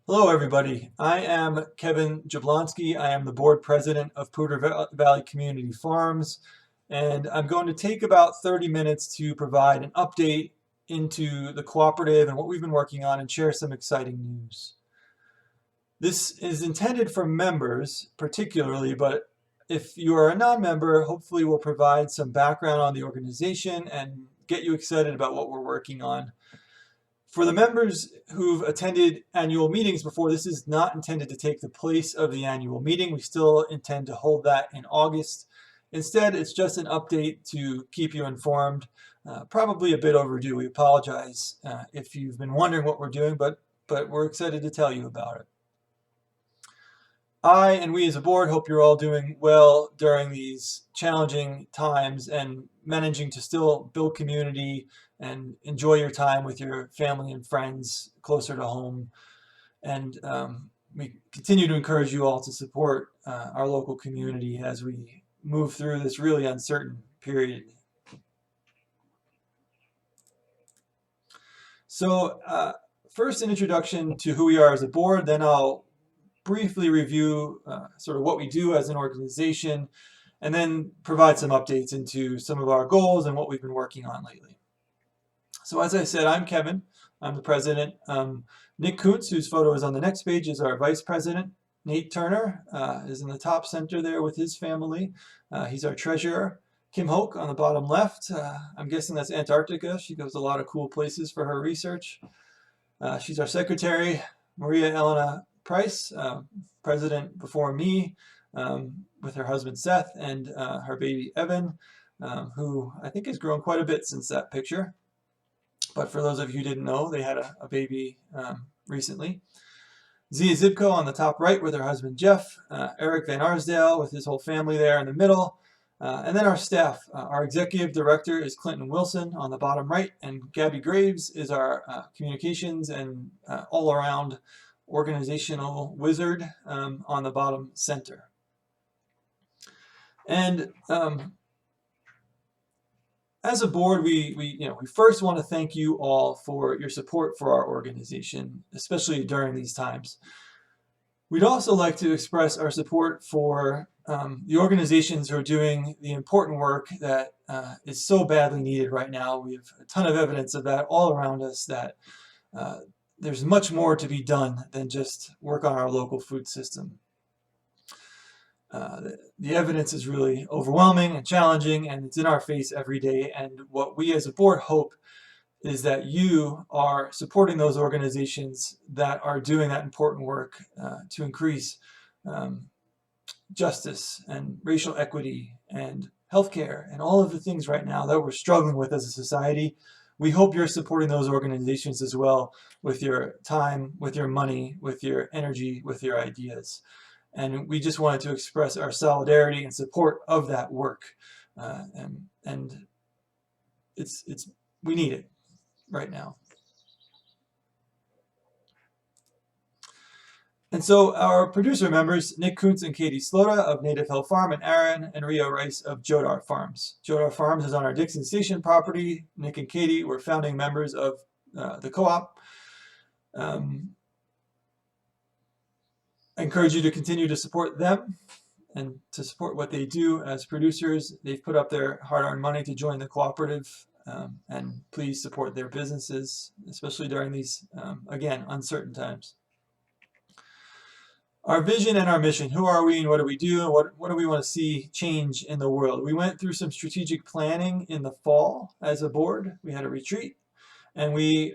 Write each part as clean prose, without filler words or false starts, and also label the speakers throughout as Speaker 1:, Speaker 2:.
Speaker 1: Hello, everybody. I am Kevin Jablonski. I am the board president of Poudre Valley Community Farms, and I'm going to take about 30 minutes to provide an update into the cooperative and what we've been working on and share some exciting news. This is intended for members particularly, but if you are a non-member, hopefully we'll provide some background on the organization and get you excited about what we're working on. For the members who've attended annual meetings before, this is not intended to take the place of the annual meeting. We still intend to hold that in August. Instead, it's just an update to keep you informed. Probably a bit overdue. We apologize if you've been wondering what we're doing, but we're excited to tell you about it. I and we as a board hope you're all doing well during these challenging times and managing to still build community and enjoy your time with your family and friends closer to home. And we continue to encourage you all to support our local community as we move through this really uncertain period. So first, an introduction to who we are as a board, then I'll briefly review sort of what we do as an organization, and then provide some updates into some of our goals and what we've been working on lately. So as I said, I'm Kevin. I'm the president. Nick Kuntz, whose photo is on the next page, is our vice president. Nate Turner is in the top center there with his family. He's our treasurer. Kim Hoke on the bottom left. I'm guessing that's Antarctica. She goes a lot of cool places for her research. She's our secretary. Maria Elena Price, president before me, with her husband Seth and her baby Evan, who I think has grown quite a bit since that picture. But for those of you who didn't know, they had a baby recently. Zia Zibko on the top right with her husband Jeff, Eric Van Arsdale with his whole family there in the middle, and then our staff. Our executive director is Clinton Wilson on the bottom right, and Gabby Graves is our communications and all-around organizational wizard on the bottom center. And as a board, we first want to thank you all for your support for our organization, especially during these times. We'd also like to express our support for the organizations who are doing the important work that is so badly needed right now. We have a ton of evidence of that all around us, that there's much more to be done than just work on our local food system. The evidence is really overwhelming and challenging, and it's in our face every day. And what we as a board hope is that you are supporting those organizations that are doing that important work to increase justice and racial equity and healthcare and all of the things right now that we're struggling with as a society. We hope you're supporting those organizations as well with your time, with your money, with your energy, with your ideas. And we just wanted to express our solidarity and support of that work. And we need it right now. And so our producer members, Nick Kuntz and Katie Slota of Native Hill Farm, and Aaron and Rio Rice of Jodar Farms. Jodar Farms is on our Dixon Station property. Nick and Katie were founding members of the co-op. I encourage you to continue to support them and to support what they do as producers. They've put up their hard-earned money to join the cooperative, and please support their businesses, especially during these, again, uncertain times. Our vision and our mission. Who are we and what do we do? And what do we want to see change in the world? We went through some strategic planning in the fall as a board. We had a retreat, and we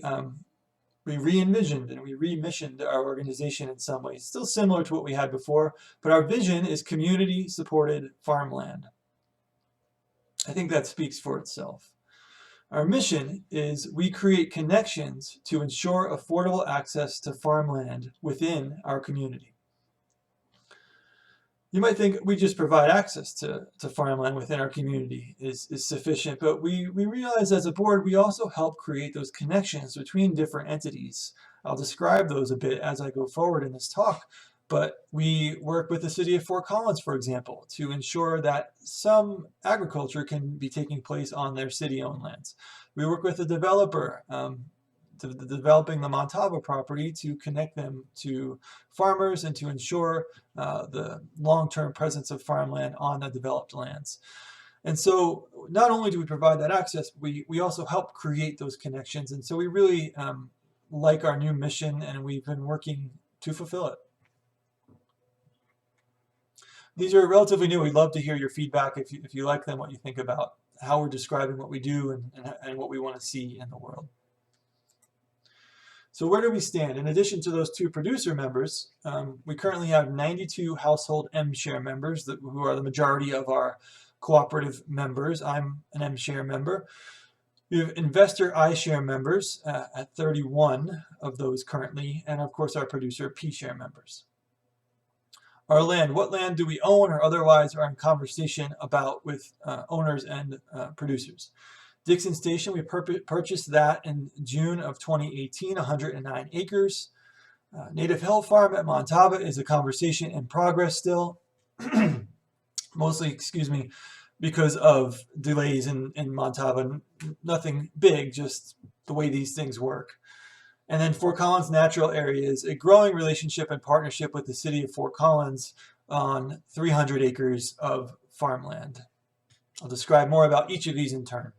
Speaker 1: re-envisioned and we re-missioned our organization in some ways. Still similar to what we had before, but our vision is community-supported farmland. I think that speaks for itself. Our mission is we create connections to ensure affordable access to farmland within our community. You might think we just provide access to farmland within our community is sufficient, but we realize as a board we also help create those connections between different entities. I'll describe those a bit as I go forward in this talk, but we work with the city of Fort Collins, for example, to ensure that some agriculture can be taking place on their city-owned lands. We work with a developer developing the Montava property to connect them to farmers and to ensure the long-term presence of farmland on the developed lands. And so not only do we provide that access, we also help create those connections. And so we really like our new mission, and we've been working to fulfill it. These are relatively new. We'd love to hear your feedback if you like them, what you think about how we're describing what we do and what we want to see in the world. So where do we stand? In addition to those 2 producer members, we currently have 92 household M-Share members who are the majority of our cooperative members. I'm an M-Share member. We have investor iShare members at 31 of those currently, and of course our producer P-Share members. Our land, what land do we own or otherwise are in conversation about with owners and producers? Dixon Station, we purchased that in June of 2018, 109 acres. Native Hill Farm at Montava is a conversation in progress still, mostly, because of delays in Montava. Nothing big, just the way these things work. And then Fort Collins Natural Areas, a growing relationship and partnership with the city of Fort Collins on 300 acres of farmland. I'll describe more about each of these in turn.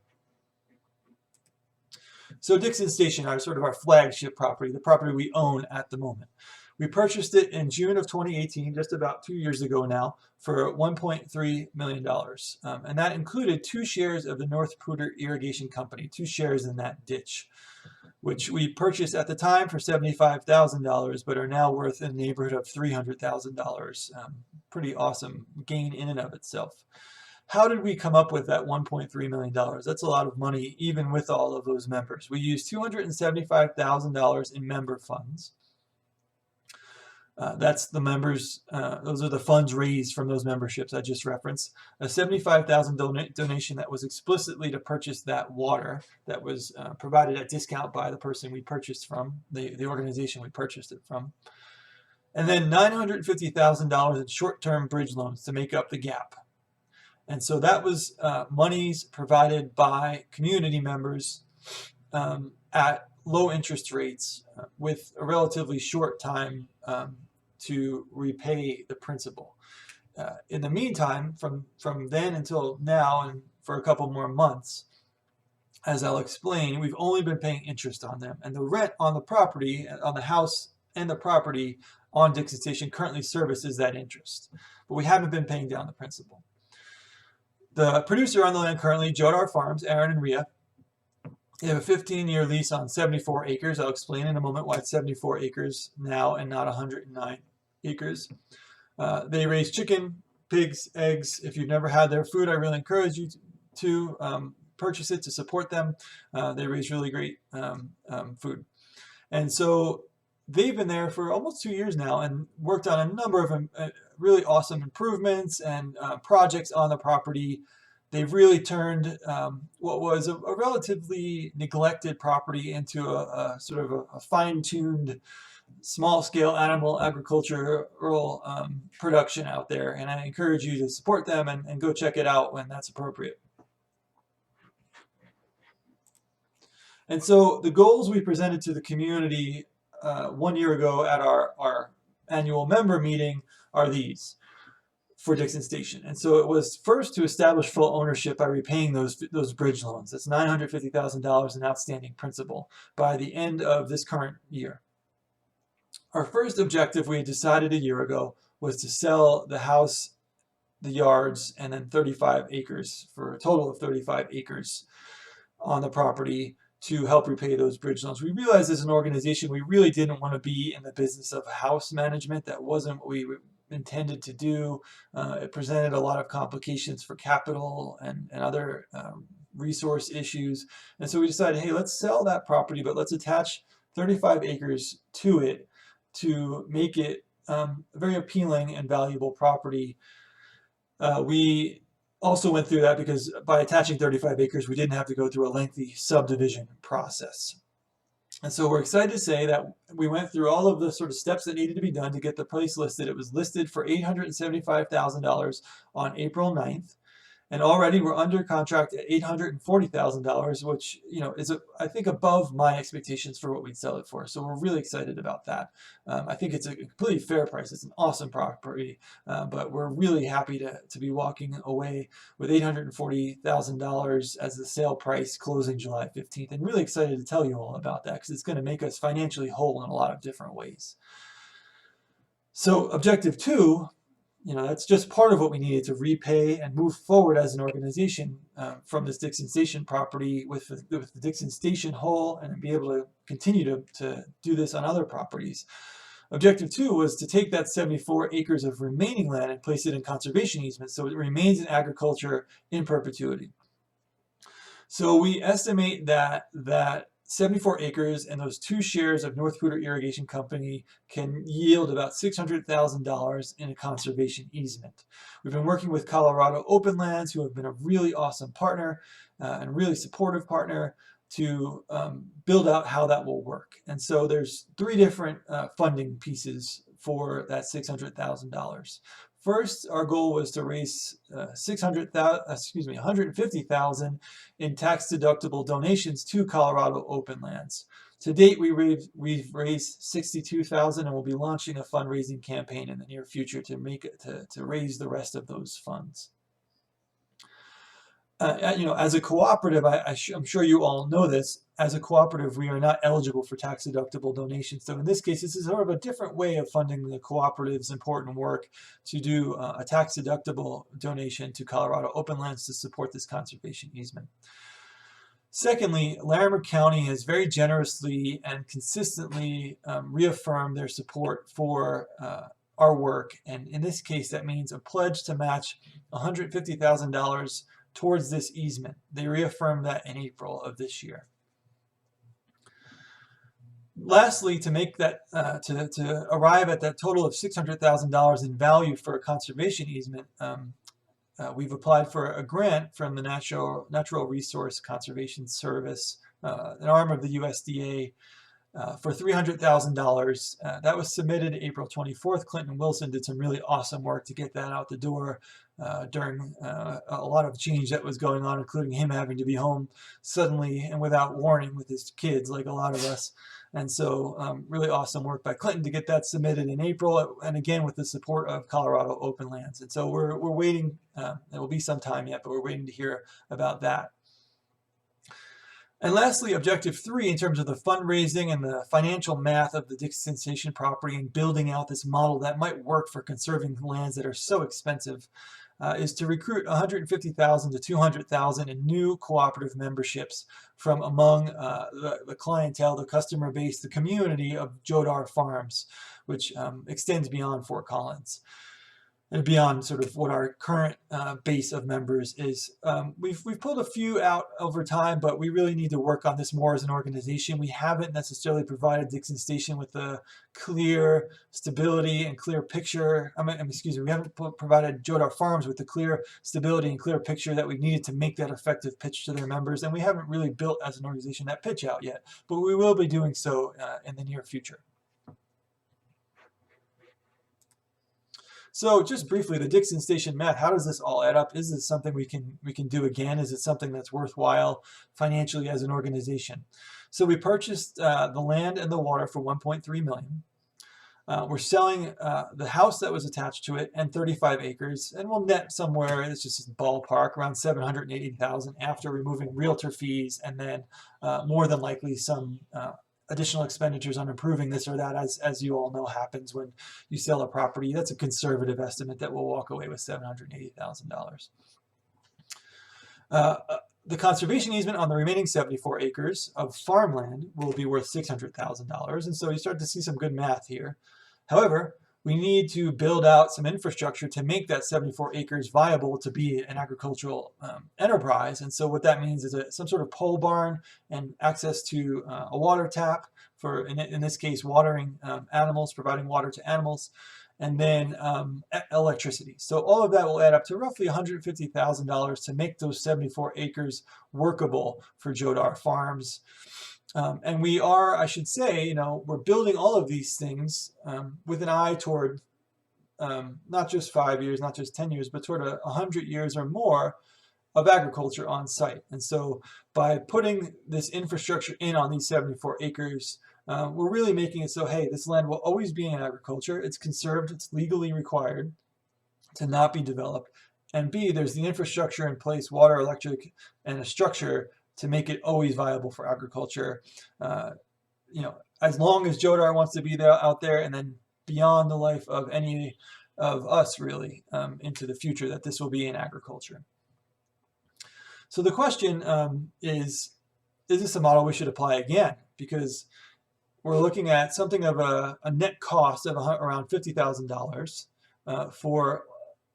Speaker 1: So Dixon Station, our flagship property, the property we own at the moment. We purchased it in June of 2018, just about 2 years ago now, for $1.3 million. And that included 2 shares of the North Poudre Irrigation Company, 2 shares in that ditch, which we purchased at the time for $75,000, but are now worth in the neighborhood of $300,000. Pretty awesome gain in and of itself. How did we come up with that $1.3 million? That's a lot of money, even with all of those members. We used $275,000 in member funds. That's the members, those are the funds raised from those memberships I just referenced. A $75,000 donation that was explicitly to purchase that water that was provided at discount by the person we purchased from, the organization we purchased it from. And then $950,000 in short-term bridge loans to make up the gap. And so that was monies provided by community members at low interest rates with a relatively short time to repay the principal. In the meantime, from then until now and for a couple more months, as I'll explain, we've only been paying interest on them. And the rent on the property, on the house and the property on Dixon Station currently services that interest. But we haven't been paying down the principal. The producer on the land currently, Jodar Farms, Aaron and Rhea, they have a 15-year lease on 74 acres. I'll explain in a moment why it's 74 acres now and not 109 acres. They raise chicken, pigs, eggs. If you've never had their food, I really encourage you to purchase it to support them. They raise really great food. And so they've been there for almost 2 years now and worked on a number of really awesome improvements and projects on the property. They've really turned what was a relatively neglected property into a sort of a fine-tuned, small-scale animal agricultural production out there. And I encourage you to support them and go check it out when that's appropriate. And so the goals we presented to the community 1 year ago at our annual member meeting are these for Dixon Station. And so it was first to establish full ownership by repaying those bridge loans. That's $950,000 in outstanding principal by the end of this current year. Our first objective we had decided a year ago was to sell the house, the yards, and then 35 acres for a total of 35 acres on the property to help repay those bridge loans. We realized as an organization we really didn't want to be in the business of house management. That wasn't what we intended to do. It presented a lot of complications for capital and other resource issues. And so we decided, hey, let's sell that property, but let's attach 35 acres to it to make it a very appealing and valuable property. We also went through that because by attaching 35 acres, we didn't have to go through a lengthy subdivision process. And so we're excited to say that we went through all of the sort of steps that needed to be done to get the place listed. It was listed for $875,000 on April 9th. And already we're under contract at $840,000, which is I think above my expectations for what we'd sell it for. So we're really excited about that. I think it's a completely fair price. It's an awesome property, but we're really happy to be walking away with $840,000 as the sale price closing July 15th, and really excited to tell you all about that because it's going to make us financially whole in a lot of different ways. So objective 2. That's just part of what we needed to repay and move forward as an organization from this Dixon Station property with the Dixon Station whole, and be able to continue to do this on other properties. Objective 2 was to take that 74 acres of remaining land and place it in conservation easement so it remains in agriculture in perpetuity. So we estimate that 74 acres and those 2 shares of North Poudre Irrigation Company can yield about $600,000 in a conservation easement. We've been working with Colorado Open Lands, who have been a really awesome partner and really supportive partner, to build out how that will work. And so there's 3 different funding pieces for that $600,000. First, our goal was to raise $150,000 in tax-deductible donations to Colorado Open Lands. To date, we've raised $62,000, and we'll be launching a fundraising campaign in the near future to raise the rest of those funds. As a cooperative, I'm sure you all know this, as a cooperative, we are not eligible for tax-deductible donations. So in this case, this is sort of a different way of funding the cooperative's important work to do a tax-deductible donation to Colorado Open Lands to support this conservation easement. Secondly, Larimer County has very generously and consistently reaffirmed their support for our work. And in this case, that means a pledge to match $150,000 towards this easement. They reaffirmed that in April of this year. Lastly, to make that to arrive at that total of $600,000 in value for a conservation easement, we've applied for a grant from the Natural Resource Conservation Service, an arm of the USDA, for $300,000. That was submitted April 24th. Clinton Wilson did some really awesome work to get that out the door during a lot of change that was going on, including him having to be home suddenly and without warning with his kids, like a lot of us. And so really awesome work by Clinton to get that submitted in April, and again with the support of Colorado Open Lands. And so we're waiting, it will be some time yet, but we're waiting to hear about that. And lastly, objective 3, in terms of the fundraising and the financial math of the Dixon Station property and building out this model that might work for conserving lands that are so expensive, is to recruit $150,000 to $200,000 in new cooperative memberships from among the clientele, the customer base, the community of Jodar Farms, which extends beyond Fort Collins and beyond sort of what our current base of members is. We've pulled a few out over time, but we really need to work on this more as an organization. We haven't necessarily provided Dixon Station with a clear stability and clear picture. We haven't provided Jodar Farms with the clear stability and clear picture that we needed to make that effective pitch to their members, and we haven't really built as an organization that pitch out yet, but we will be doing so in the near future. So just briefly, the Dixon Station math, how does this all add up? Is this something we can do again? Is it something that's worthwhile financially as an organization? So we purchased the land and the water for $1.3 million. We're selling the house that was attached to it and 35 acres, and we'll net somewhere, it's just a ballpark, around $780,000 after removing realtor fees, and then more than likely some additional expenditures on improving this or that, as you all know happens when you sell a property. That's a conservative estimate that we'll walk away with $780,000. The conservation easement on the remaining 74 acres of farmland will be worth $600,000, and so you start to see some good math here. However, we need to build out some infrastructure to make that 74 acres viable to be an agricultural enterprise. And so what that means is some sort of pole barn and access to a water tap for, in this case, watering animals, providing water to animals, and then electricity. So all of that will add up to roughly $150,000 to make those 74 acres workable for Jodar Farms. And we are, I should say, we're building all of these things with an eye toward not just 5 years, not just 10 years, but toward 100 years or more, of agriculture on site. And so by putting this infrastructure in on these 74 acres, we're really making it so, hey, this land will always be in agriculture. It's conserved. It's legally required to not be developed. And B, there's the infrastructure in place, water, electric, and a structure to make it always viable for agriculture. As long as Jodar wants to be there out there, and then beyond the life of any of us, really, into the future, that this will be in agriculture. So the question is this a model we should apply again? Because we're looking at something of a net cost of around $50,000 for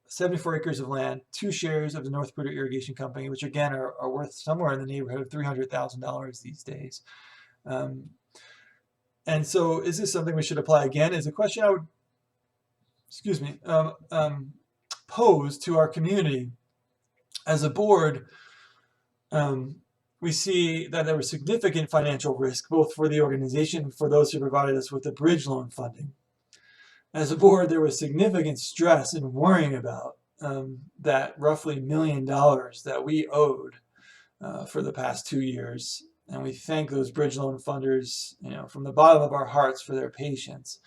Speaker 1: 74 acres of land, 2 shares of the North Poudre Irrigation Company, which again are worth somewhere in the neighborhood of $300,000 these days. And so is this something we should apply again? Is a question I would, pose to our community. As a board, we see that there was significant financial risk, both for the organization and for those who provided us with the bridge loan funding. As a board, there was significant stress in worrying about that roughly $1 million that we owed for the past 2 years. And we thank those bridge loan funders, from the bottom of our hearts for their patience.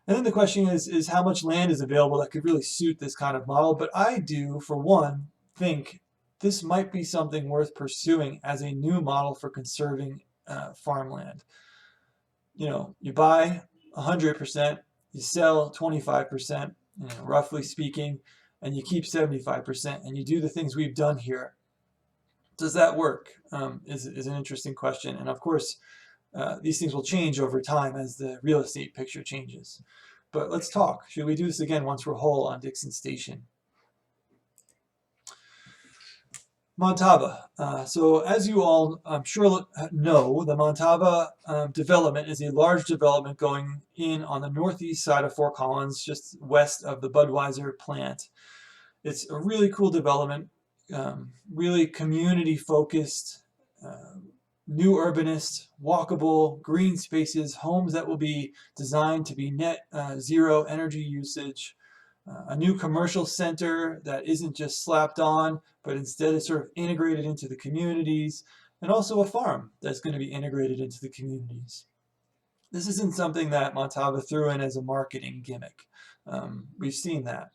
Speaker 1: And then the question is how much land is available that could really suit this kind of model? But I do, for one, think this might be something worth pursuing as a new model for conserving farmland. You buy 100%, you sell 25%, roughly speaking, and you keep 75%, and you do the things we've done here. Does that work? Is an interesting question. And of course, these things will change over time as the real estate picture changes. But let's talk. Should we do this again once we're whole on Dixon Station? Montava. So as you all, I'm sure, know, the Montava development is a large development going in on the northeast side of Fort Collins, just west of the Budweiser plant. It's a really cool development, really community-focused, new urbanist, walkable, green spaces, homes that will be designed to be net zero energy usage, a new commercial center that isn't just slapped on, but instead is sort of integrated into the communities, and also a farm that's going to be integrated into the communities. This isn't something that Montava threw in as a marketing gimmick. We've seen that.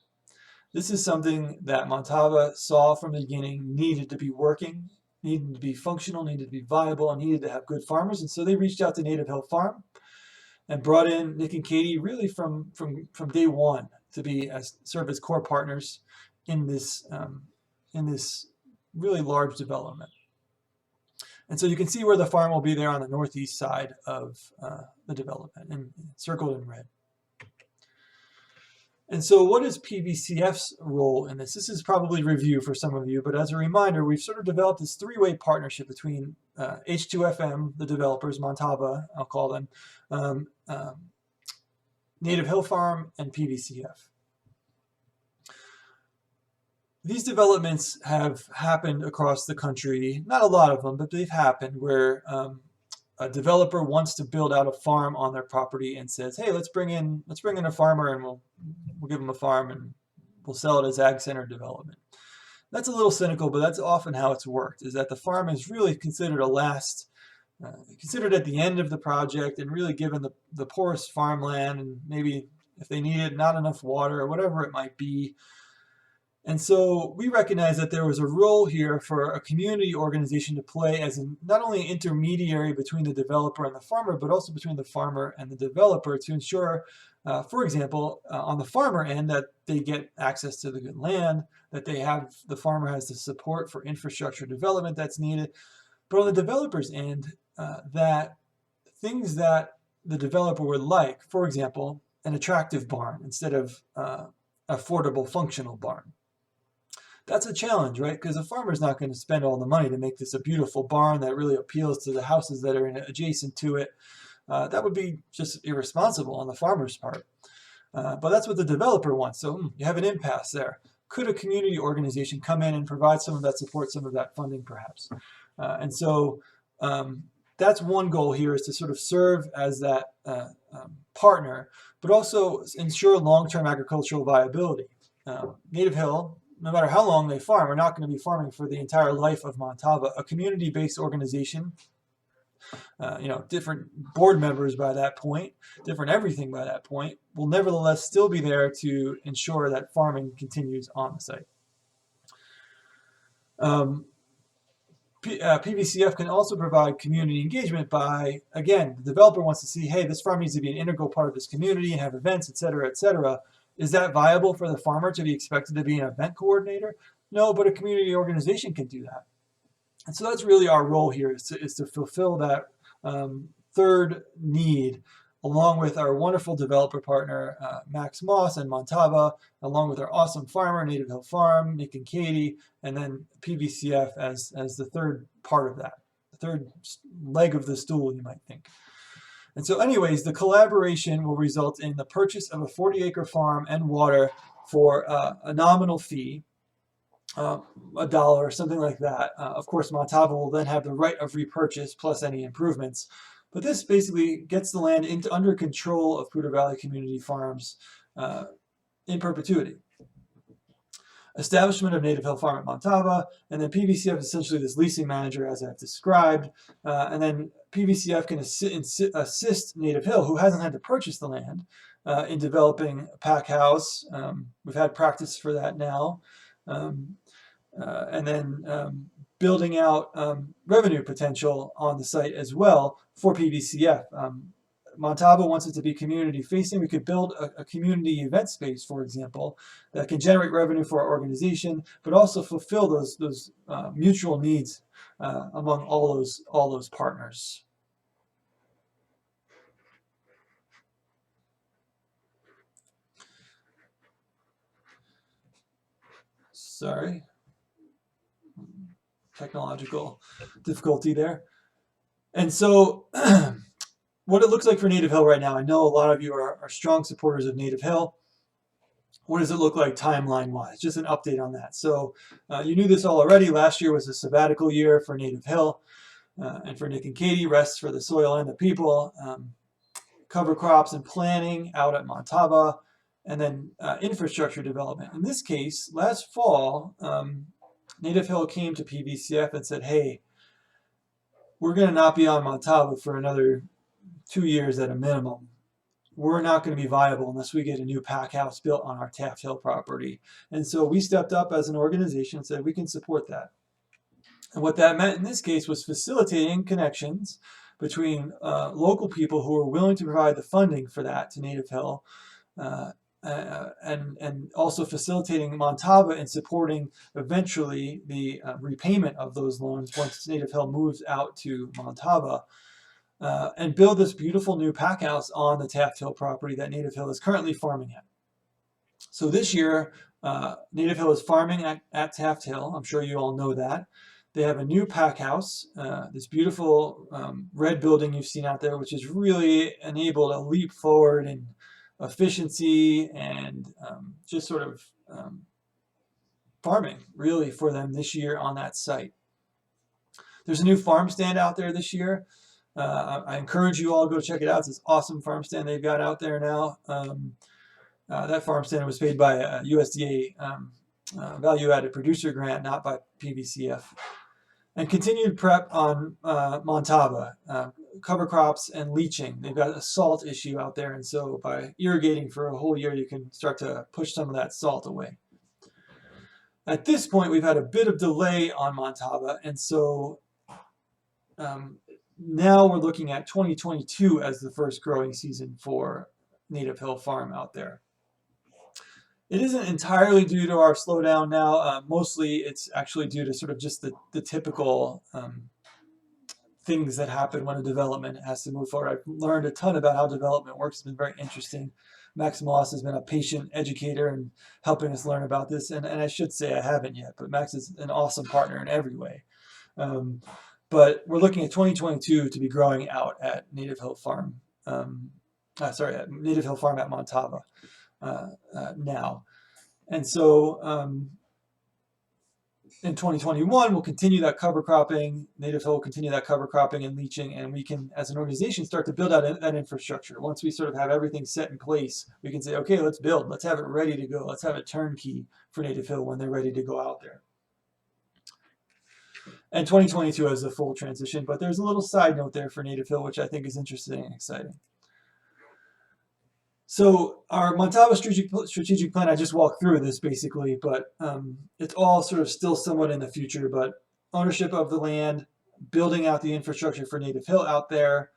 Speaker 1: This is something that Montava saw from the beginning needed to be working, needed to be functional, needed to be viable, and needed to have good farmers. And so they reached out to Native Hill Farm and brought in Nick and Katie really from day one to serve as core partners in this really large development. And so you can see where the farm will be there on the northeast side of the development, and circled in red. And so what is PVCF's role in this? This is probably review for some of you, but as a reminder, we've sort of developed this 3-way partnership between H2FM, the developers, Montava, I'll call them, Native Hill Farm, and PVCF. These developments have happened across the country, not a lot of them, but they've happened where a developer wants to build out a farm on their property and says, hey, let's bring in a farmer and we'll give them a farm and we'll sell it as ag center development. That's a little cynical, but that's often how it's worked, is that the farm is really considered considered at the end of the project and really given the poorest farmland, and maybe if they need it, not enough water or whatever it might be. And so we recognize that there was a role here for a community organization to play as not only an intermediary between the developer and the farmer, but also between the farmer and the developer to ensure, for example, on the farmer end, that they get access to the good land, that the farmer has the support for infrastructure development that's needed. But on the developer's end, that things that the developer would like, for example, an attractive barn instead of affordable functional barn. That's a challenge, right? Because the farmer's not going to spend all the money to make this a beautiful barn that really appeals to the houses that are adjacent to it. That would be just irresponsible on the farmer's part. But that's what the developer wants. So you have an impasse there. Could a community organization come in and provide some of that support, some of that funding perhaps? And so that's one goal here, is to sort of serve as that partner, but also ensure long-term agricultural viability. Native Hill, no matter how long they farm, are not going to be farming for the entire life of Montava. A community-based organization, different board members by that point, different everything by that point, will nevertheless still be there to ensure that farming continues on the site. PVCF can also provide community engagement by, again, the developer wants to see, hey, this farm needs to be an integral part of this community and have events, et cetera, et cetera. Is that viable for the farmer to be expected to be an event coordinator? No, but a community organization can do that. And so that's really our role here, is to fulfill that third need, along with our wonderful developer partner, Max Moss and Montava, along with our awesome farmer, Native Hill Farm, Nick and Katie, and then PVCF as the third part of that, the third leg of the stool, you might think. And so anyways, the collaboration will result in the purchase of a 40-acre farm and water for a nominal fee, $1, something like that. Of course, Montava will then have the right of repurchase plus any improvements. But this basically gets the land under control of Poudre Valley Community Farms in perpetuity. Establishment of Native Hill Farm at Montava, and then PVCF is essentially this leasing manager, as I've described. And then PVCF can assist Native Hill, who hasn't had to purchase the land, in developing a pack house. We've had practice for that now. And then building out revenue potential on the site as well for PVCF. Montava wants it to be community facing. We could build a community event space, for example, that can generate revenue for our organization, but also fulfill those mutual needs among all those partners. Sorry. Technological difficulty there. And so what it looks like for Native Hill right now, I know a lot of you are strong supporters of Native Hill. What does it look like timeline-wise? Just an update on that. So you knew this all already. Last year was a sabbatical year for Native Hill and for Nick and Katie, rest for the soil and the people, cover crops and planning out at Montava, and then infrastructure development. In this case, last fall, Native Hill came to PVCF and said, hey, we're going to not be on Montava for another 2 years at a minimum. We're not going to be viable unless we get a new pack house built on our Taft Hill property. And so we stepped up as an organization and said we can support that. And what that meant in this case was facilitating connections between local people who were willing to provide the funding for that to Native Hill, and also facilitating Montava in supporting eventually the repayment of those loans once Native Hill moves out to Montava, and build this beautiful new pack house on the Taft Hill property that Native Hill is currently farming at. So this year, Native Hill is farming at Taft Hill. I'm sure you all know that. They have a new pack house, this beautiful red building you've seen out there, which has really enabled a leap forward in efficiency and just sort of farming really for them this year on that site. There's a new farm stand out there this year. I encourage you all to go check it out. It's this awesome farm stand they've got out there now. That farm stand was paid by a USDA value-added producer grant, not by PVCF. And continued prep on Montava, cover crops and leaching. They've got a salt issue out there, and so by irrigating for a whole year, you can start to push some of that salt away. At this point, we've had a bit of delay on Montava, and so now we're looking at 2022 as the first growing season for Native Hill Farm out there. It isn't entirely due to our slowdown now. Mostly it's actually due to sort of just the typical things that happen when a development has to move forward. I've learned a ton about how development works. It's been very interesting. Max Moss has been a patient educator and helping us learn about this. And I should say I haven't yet, but Max is an awesome partner in every way. But we're looking at 2022 to be growing out at Native Hill Farm. At Native Hill Farm at Montava. Now. And so in 2021, we'll continue that cover cropping. Native Hill will continue that cover cropping and leaching, and we can, as an organization, start to build out that infrastructure. Once we sort of have everything set in place, we can say, okay, let's build. Let's have it ready to go. Let's have it turnkey for Native Hill when they're ready to go out there. And 2022 is a full transition, but there's a little side note there for Native Hill, which I think is interesting and exciting. So our Montava strategic plan, I just walked through this basically, but it's all sort of still somewhat in the future, but ownership of the land, building out the infrastructure for Native Hill out there,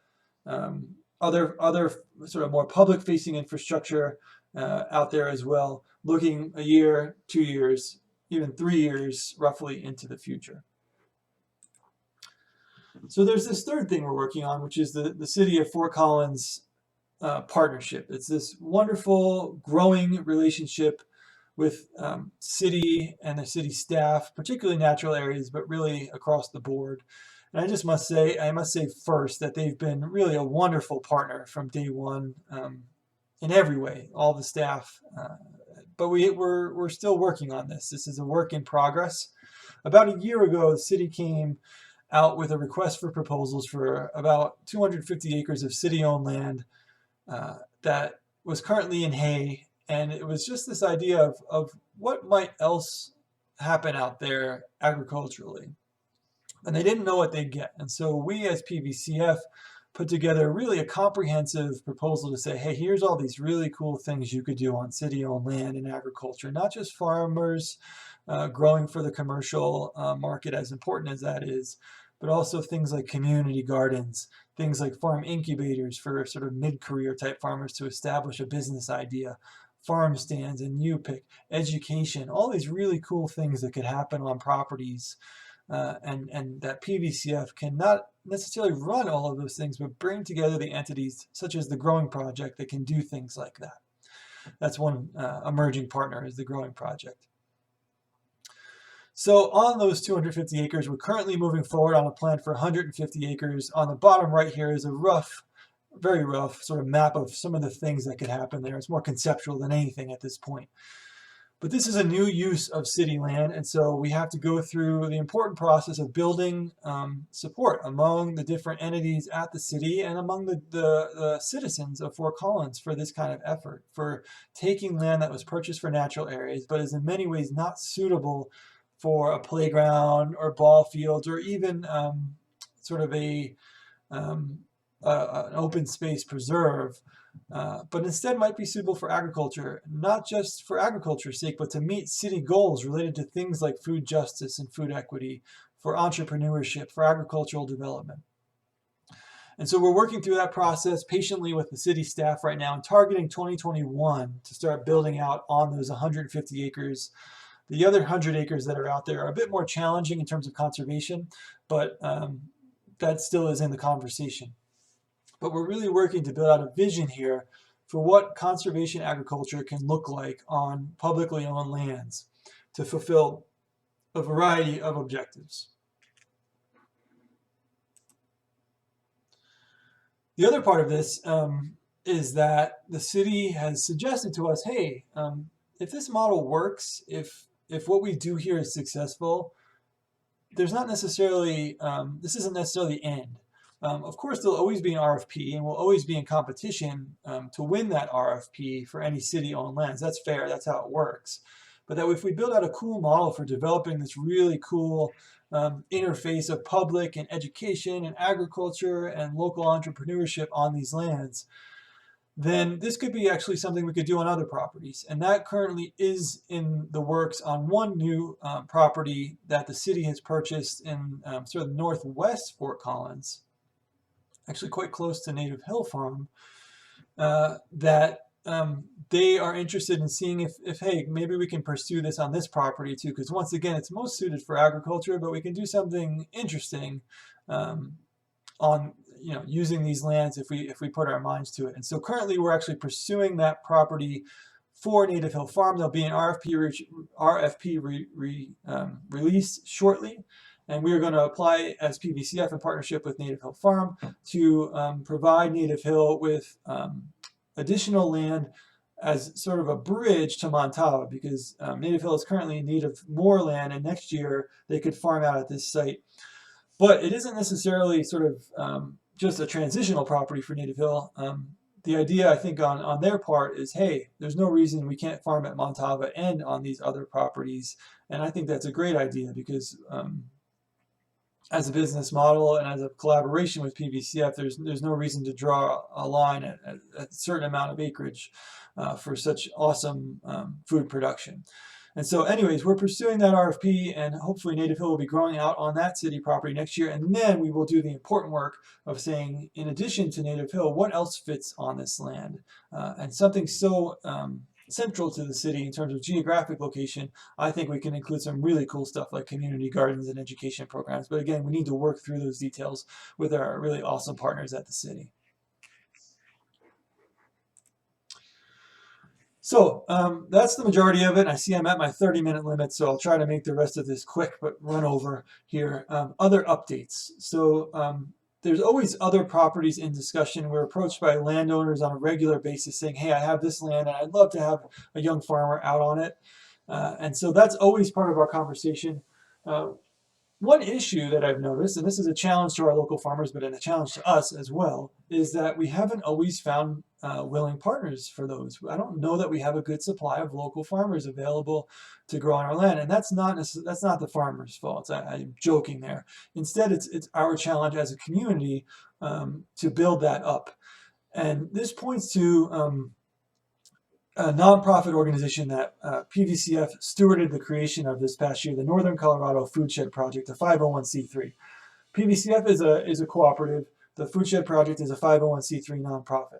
Speaker 1: other sort of more public facing infrastructure out there as well, looking a year, 2 years, even 3 years roughly into the future. So there's this third thing we're working on, which is the City of Fort Collins partnership. It's this wonderful growing relationship with city and the city staff, particularly natural areas, but really across the board. And I must say first that they've been really a wonderful partner from day one in every way, all the staff. But we're still working on this. This is a work in progress. About a year ago, the city came out with a request for proposals for about 250 acres of city-owned land that was currently in hay, and it was just this idea of what might else happen out there agriculturally. And they didn't know what they'd get. And so we as PVCF put together really a comprehensive proposal to say, hey, here's all these really cool things you could do on city-owned land in agriculture, not just farmers growing for the commercial market, as important as that is, but also things like community gardens, things like farm incubators for sort of mid-career type farmers to establish a business idea, farm stands and U-pick, education, all these really cool things that could happen on properties, and that PVCF cannot necessarily run all of those things, but bring together the entities such as the Growing Project that can do things like that. That's one emerging partner, is the Growing Project. So on those 250 acres, we're currently moving forward on a plan for 150 acres. On the bottom right here is a rough, very rough sort of map of some of the things that could happen there. It's more conceptual than anything at this point. But this is a new use of city land, and so we have to go through the important process of building support among the different entities at the city and among the citizens of Fort Collins for this kind of effort, for taking land that was purchased for natural areas, but is in many ways not suitable for a playground or ball fields or even sort of an open space preserve, but instead might be suitable for agriculture, not just for agriculture's sake, but to meet city goals related to things like food justice and food equity, for entrepreneurship, for agricultural development. And so we're working through that process patiently with the city staff right now and targeting 2021 to start building out on those 150 acres. The other 100 acres that are out there are a bit more challenging in terms of conservation, but that still is in the conversation. But we're really working to build out a vision here for what conservation agriculture can look like on publicly owned lands to fulfill a variety of objectives. The other part of this is that the city has suggested to us, hey, if this model works, if what we do here is successful, there's not necessarily, this isn't necessarily the end. Of course, there'll always be an RFP, and we'll always be in competition to win that RFP for any city-owned lands. That's fair. That's how it works. But that if we build out a cool model for developing this really cool interface of public and education and agriculture and local entrepreneurship on these lands, then this could be actually something we could do on other properties. And that currently is in the works on one new property that the city has purchased in sort of northwest Fort Collins, actually quite close to Native Hill Farm, that they are interested in seeing if, hey, maybe we can pursue this on this property too, because once again, it's most suited for agriculture, but we can do something interesting on using these lands if we put our minds to it. And so currently we're actually pursuing that property for Native Hill Farm. There'll be an RFP release shortly, and we are going to apply as PVCF in partnership with Native Hill Farm to provide Native Hill with additional land as sort of a bridge to Montava, because Native Hill is currently in need of more land, and next year they could farm out at this site. But it isn't necessarily sort of just a transitional property for Native Hill. The idea, I think, on their part is, hey, there's no reason we can't farm at Montava and on these other properties. And I think that's a great idea, because as a business model and as a collaboration with PVCF, there's no reason to draw a line at a certain amount of acreage for such awesome food production. And so anyways, we're pursuing that RFP, and hopefully Native Hill will be growing out on that city property next year. And then we will do the important work of saying, in addition to Native Hill, what else fits on this land? And something so central to the city in terms of geographic location, I think we can include some really cool stuff like community gardens and education programs. But again, we need to work through those details with our really awesome partners at the city. So that's the majority of it. I see I'm at my 30-minute limit, so I'll try to make the rest of this quick, but run over here. Other updates. So there's always other properties in discussion. We're approached by landowners on a regular basis saying, hey, I have this land and I'd love to have a young farmer out on it. And so that's always part of our conversation. One issue that I've noticed, and this is a challenge to our local farmers, but a challenge to us as well, is that we haven't always found willing partners for those. I don't know that we have a good supply of local farmers available to grow on our land, and that's not the farmer's fault. I'm joking there. Instead, it's our challenge as a community to build that up, and this points to a nonprofit organization that PVCF stewarded the creation of this past year, the Northern Colorado Foodshed Project, a 501c3. PVCF is a cooperative. The Foodshed Project is a 501c3 nonprofit.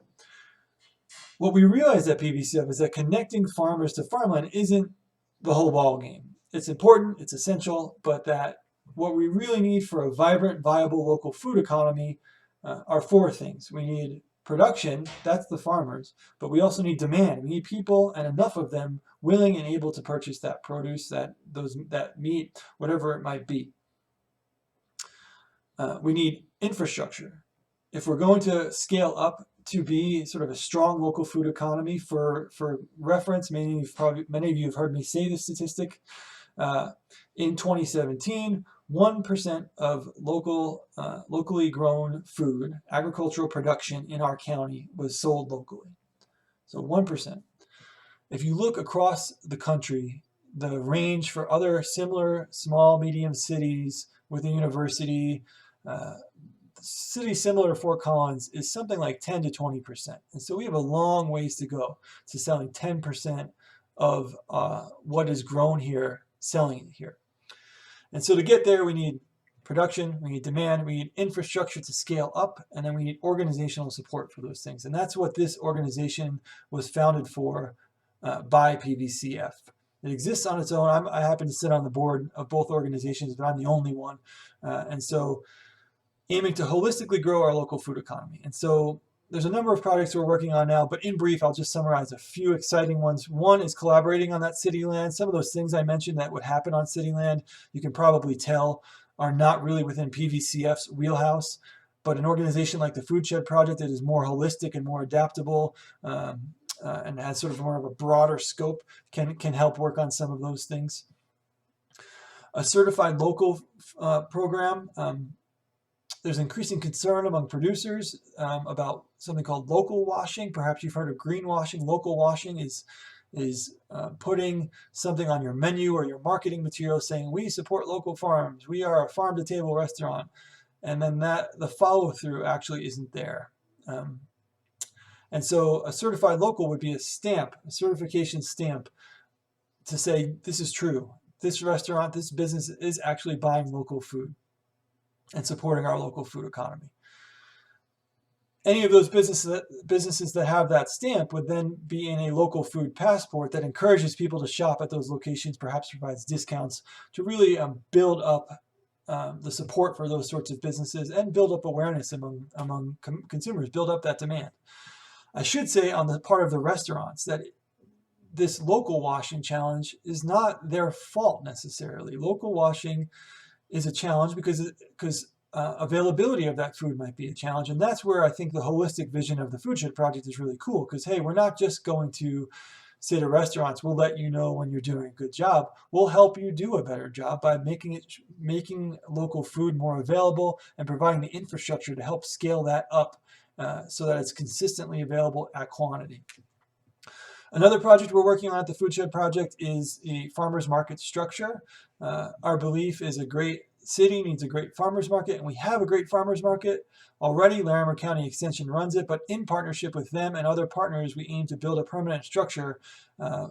Speaker 1: What we realized at PVCF is that connecting farmers to farmland isn't the whole ball game. It's important, it's essential, but that what we really need for a vibrant, viable local food economy are four things. We need production, that's the farmers, but we also need demand. We need people, and enough of them, willing and able to purchase that produce, that meat, whatever it might be. We need infrastructure. If we're going to scale up to be sort of a strong local food economy, for reference, many of you have heard me say this statistic. In 2017, 1% of locally grown food, agricultural production in our county was sold locally. So 1%. If you look across the country, the range for other similar small, medium cities with a university, cities similar to Fort Collins, is something like 10 to 20%. And so we have a long ways to go to selling 10% of what is grown here, selling it here. And so to get there, we need production, we need demand, we need infrastructure to scale up, and then we need organizational support for those things. And that's what this organization was founded for by PVCF. It exists on its own. I happen to sit on the board of both organizations, but I'm the only one. And so aiming to holistically grow our local food economy. And so there's a number of projects we're working on now, but in brief, I'll just summarize a few exciting ones. One is collaborating on that city land. Some of those things I mentioned that would happen on city land, you can probably tell, are not really within PVCF's wheelhouse, but an organization like the Foodshed Project that is more holistic and more adaptable and has sort of more of a broader scope can help work on some of those things. A certified local program. There's increasing concern among producers about something called local washing. Perhaps you've heard of greenwashing. Local washing is putting something on your menu or your marketing material saying, we support local farms, we are a farm-to-table restaurant, and then the follow-through actually isn't there. And so a certified local would be a stamp, a certification stamp to say this is true. This restaurant, this business is actually buying local food and supporting our local food economy. Any of those businesses that have that stamp would then be in a local food passport that encourages people to shop at those locations, perhaps provides discounts to really build up the support for those sorts of businesses and build up awareness among consumers, build up that demand. I should say on the part of the restaurants that this local washing challenge is not their fault necessarily. Local washing is a challenge because availability of that food might be a challenge. And that's where I think the holistic vision of the Foodshed Project is really cool, because, hey, we're not just going to say to restaurants, we'll let you know when you're doing a good job. We'll help you do a better job by making local food more available and providing the infrastructure to help scale that up so that it's consistently available at quantity. Another project we're working on at the Foodshed Project is a farmers market structure. Our belief is a great city needs a great farmers market, and we have a great farmers market already. Larimer County Extension runs it, but in partnership with them and other partners, we aim to build a permanent structure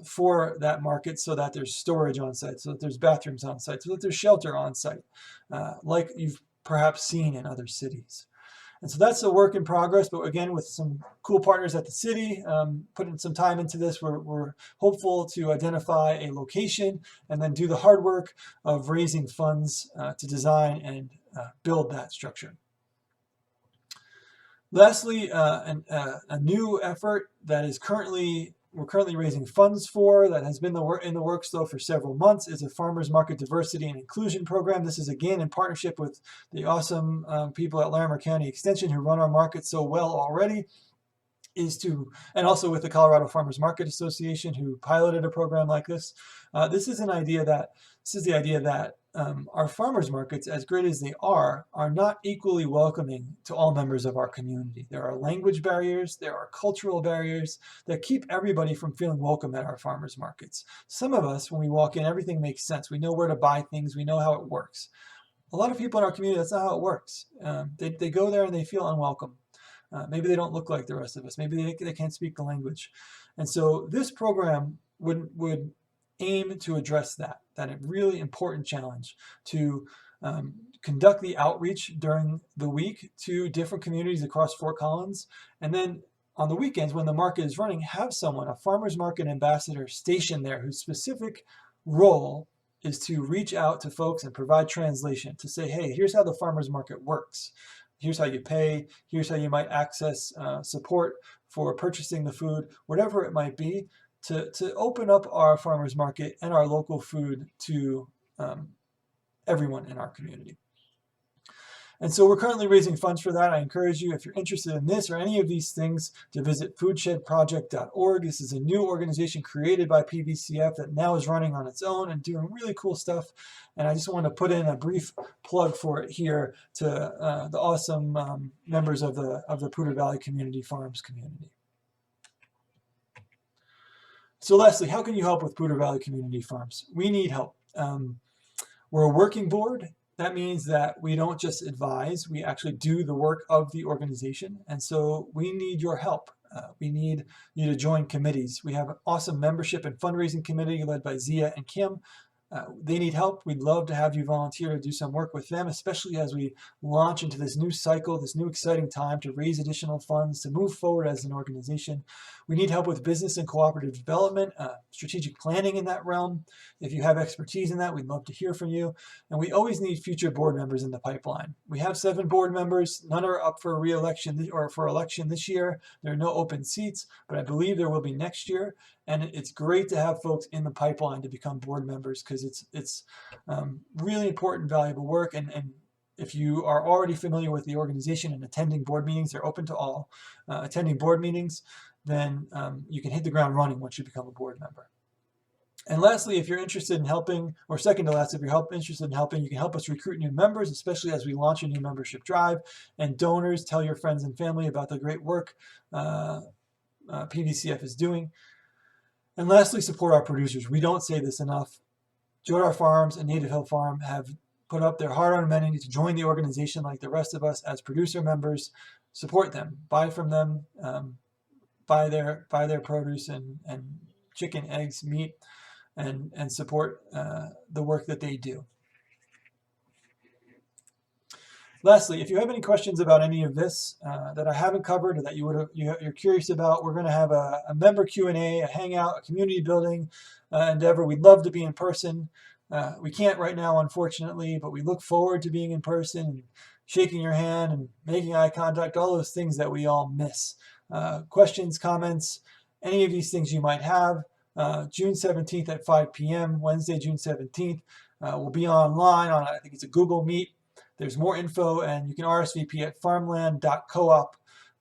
Speaker 1: for that market so that there's storage on site, so that there's bathrooms on site, so that there's shelter on site, like you've perhaps seen in other cities. And so that's a work in progress, but again, with some cool partners at the city, putting some time into this, we're hopeful to identify a location and then do the hard work of raising funds to design and build that structure. Lastly, a new effort that is we're currently raising funds for, that has been in the works though for several months, is a farmers market diversity and inclusion program. This is again in partnership with the awesome people at Larimer County Extension who run our market so well already, and also with the Colorado Farmers Market Association who piloted a program like this. This is the idea that our farmers markets, as great as they are not equally welcoming to all members of our community. There are language barriers, there are cultural barriers that keep everybody from feeling welcome at our farmers markets. Some of us, when we walk in, everything makes sense. We know where to buy things, we know how it works. A lot of people in our community, that's not how it works. They go there and they feel unwelcome. Maybe they don't look like the rest of us. Maybe they can't speak the language. And so this program would aim to address that really important challenge, to conduct the outreach during the week to different communities across Fort Collins. And then on the weekends when the market is running, have someone, a farmers market ambassador, stationed there whose specific role is to reach out to folks and provide translation, to say, hey, here's how the farmers market works. Here's how you pay. Here's how you might access support for purchasing the food, whatever it might be, to open up our farmers market and our local food to everyone in our community. And so we're currently raising funds for that. I encourage you, if you're interested in this or any of these things, to visit foodshedproject.org. This is a new organization created by PVCF that now is running on its own and doing really cool stuff. And I just want to put in a brief plug for it here to the awesome members of the Poudre Valley Community Farms community. So lastly, how can you help with Poudre Valley Community Farms? We need help. We're a working board. That means that we don't just advise, we actually do the work of the organization. And so we need your help. We need you to join committees. We have an awesome membership and fundraising committee led by Zia and Kim. They need help. We'd love to have you volunteer to do some work with them, especially as we launch into this new cycle, this new exciting time to raise additional funds, to move forward as an organization. We need help with business and cooperative development, strategic planning in that realm. If you have expertise in that, we'd love to hear from you. And we always need future board members in the pipeline. We have 7 board members. None are up for re-election or for election this year. There are no open seats, but I believe there will be next year. And it's great to have folks in the pipeline to become board members, because it's really important, valuable work. And if you are already familiar with the organization and attending board meetings, they're open to all. Attending board meetings, then you can hit the ground running once you become a board member. And lastly, if you're interested in helping, or second to last, if you're interested in helping, you can help us recruit new members, especially as we launch a new membership drive. And donors, tell your friends and family about the great work PVCF is doing. And lastly, support our producers. We don't say this enough. Jodar Farms and Native Hill Farm have put up their hard-earned money to join the organization like the rest of us as producer members. Support them, buy from them, buy their produce and chicken, eggs, meat, and support the work that they do. Lastly, if you have any questions about any of this that I haven't covered or that you're curious about, we're going to have a member Q&A, a hangout, a community building endeavor. We'd love to be in person. We can't right now, unfortunately, but we look forward to being in person and shaking your hand and making eye contact, all those things that we all miss. Questions, comments, any of these things you might have. June 17th at 5 p.m., Wednesday, June 17th. We'll be online on, I think it's a Google Meet. there's more info, and you can RSVP at farmland.coop.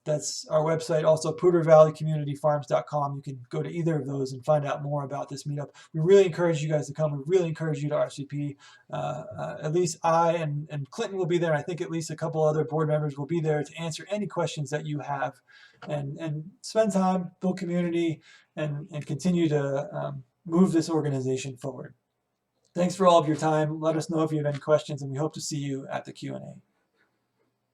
Speaker 1: That's our website. Also, PoudreValleyCommunityFarms.com. You can go to either of those and find out more about this meetup. We really encourage you guys to come. We really encourage you to RSVP. At least I and Clinton will be there. I think at least a couple other board members will be there to answer any questions that you have, and spend time, build community, and continue to move this organization forward. Thanks for all of your time. Let us know if you have any questions, and we hope to see you at the Q&A.